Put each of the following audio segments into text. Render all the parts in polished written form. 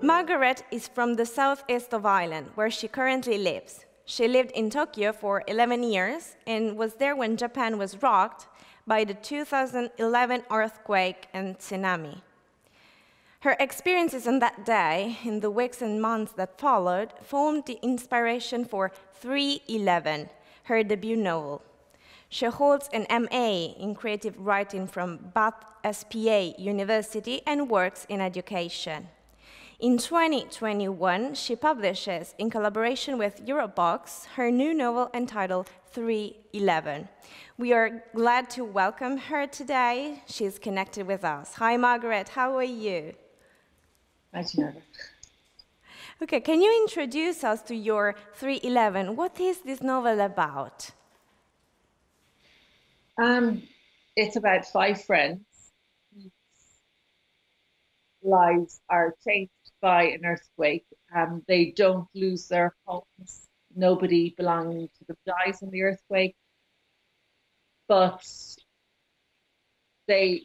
Margaret is from the southeast of Ireland, where she currently lives. She lived in Tokyo for 11 years and was there when Japan was rocked by the 2011 earthquake and tsunami. Her experiences on that day, in the weeks and months that followed, formed the inspiration for 311, her debut novel. She holds an MA in creative writing from Bath SPA University and works in education. In 2021, she publishes, in collaboration with Eurobox, her new novel entitled 311. We are glad to welcome her today. She's connected with us. Hi, Margaret. How are you? Hi, Ginevra. Okay, can you introduce us to your 311? What is this novel about? It's about 5 friends whose lives are changed by an earthquake. They don't lose their homes. Nobody belonging to them dies in the earthquake, but their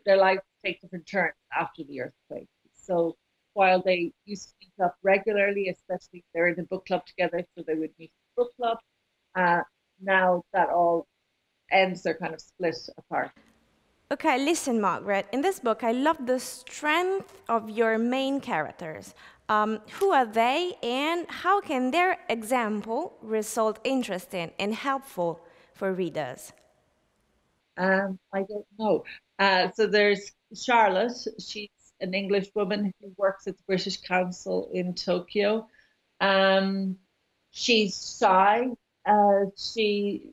lives take different turns after the earthquake. So while they used to meet up regularly, especially if they're in a book club together, so they would meet in a book club, now that all ends, they're kind of split apart. Okay, listen, Margaret. In this book, I love the strength of your main characters. Who are they, and how can their example result interesting and helpful for readers? I don't know. So there's Charlotte. She's an English woman who works at the British Council in Tokyo. She's shy. She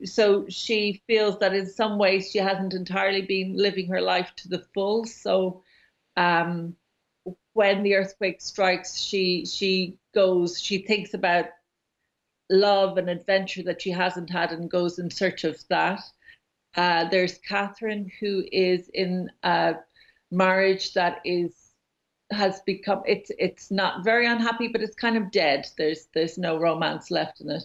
feels that in some ways she hasn't entirely been living her life to the full. So when the earthquake strikes, she thinks about love and adventure that she hasn't had and goes in search of that. There's Catherine, who is in a marriage that has become, it's not very unhappy, but it's kind of dead. There's no romance left in it.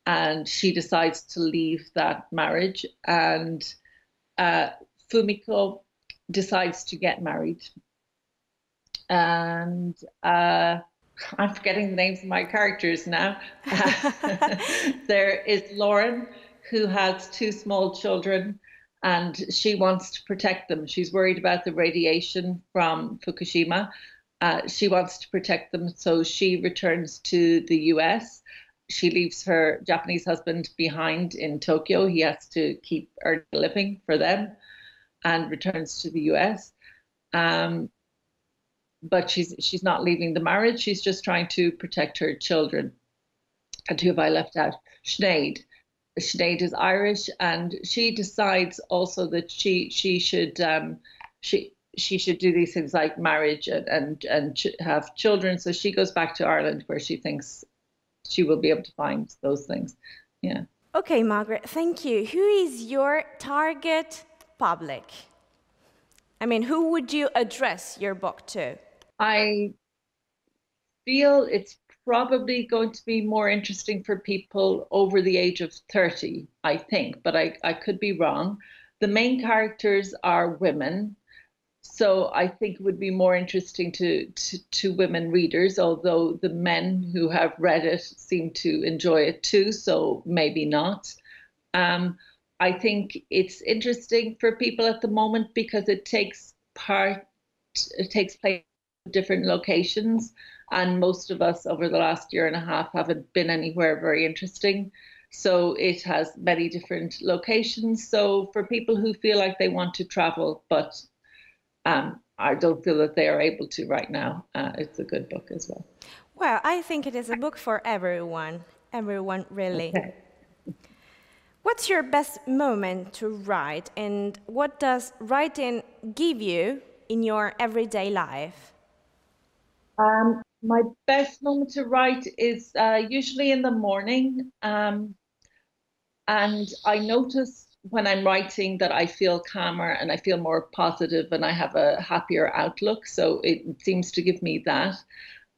And she decides to leave that marriage. And Fumiko decides to get married. And I'm forgetting the names of my characters now. There is Lauren, who has 2 small children, and she wants to protect them. She's worried about the radiation from Fukushima. She wants to protect them, so she returns to the US. She leaves her Japanese husband behind in Tokyo. He has to keep earning a living for them, and returns to the US. But she's not leaving the marriage. She's just trying to protect her children. And who have I left out? Sinead. Sinead is Irish, and she decides also that she should do these things like marriage and have children. So she goes back to Ireland, where she thinks she will be able to find those things. Yeah. Okay, Margaret, thank you. Who is your target public? I mean, who would you address your book to? I feel it's probably going to be more interesting for people over the age of 30, I think, but I could be wrong. The main characters are women, so I think it would be more interesting to women readers, although the men who have read it seem to enjoy it too, so maybe not. I think it's interesting for people at the moment because it takes place in different locations, and most of us over the last year and a half haven't been anywhere very interesting. So it has many different locations. So for people who feel like they want to travel, but I don't feel that they are able to right now, it's a good book as well. Well, I think it is a book for everyone really. Okay. What's your best moment to write, and what does writing give you in your everyday life? My best moment to write is usually in the morning. And I notice when I'm writing that I feel calmer and I feel more positive and I have a happier outlook. So it seems to give me that.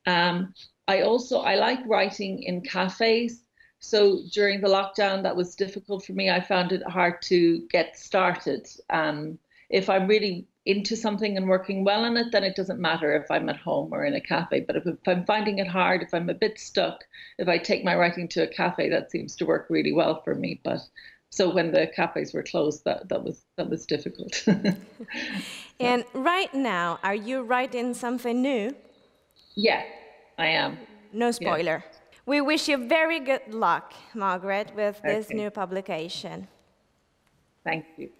I like writing in cafes. So during the lockdown, that was difficult for me. I found it hard to get started. If I'm really into something and working well in it, then it doesn't matter if I'm at home or in a cafe. But if I'm finding it hard, if I'm a bit stuck, if I take my writing to a cafe, that seems to work really well for me. But so when the cafes were closed, that was difficult. And right now, are you writing something new? Yeah, I am. No Yeah. spoiler. We wish you very good luck, Margaret, with this Okay. new publication. Thank you.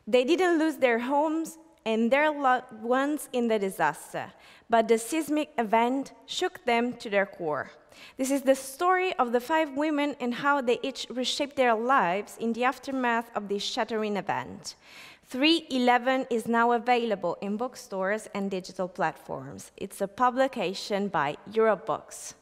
They didn't lose their homes and their loved ones in the disaster, but the seismic event shook them to their core. This is the story of the 5 women and how they each reshaped their lives in the aftermath of this shattering event. 311 is now available in bookstores and digital platforms. It's a publication by Europe Books.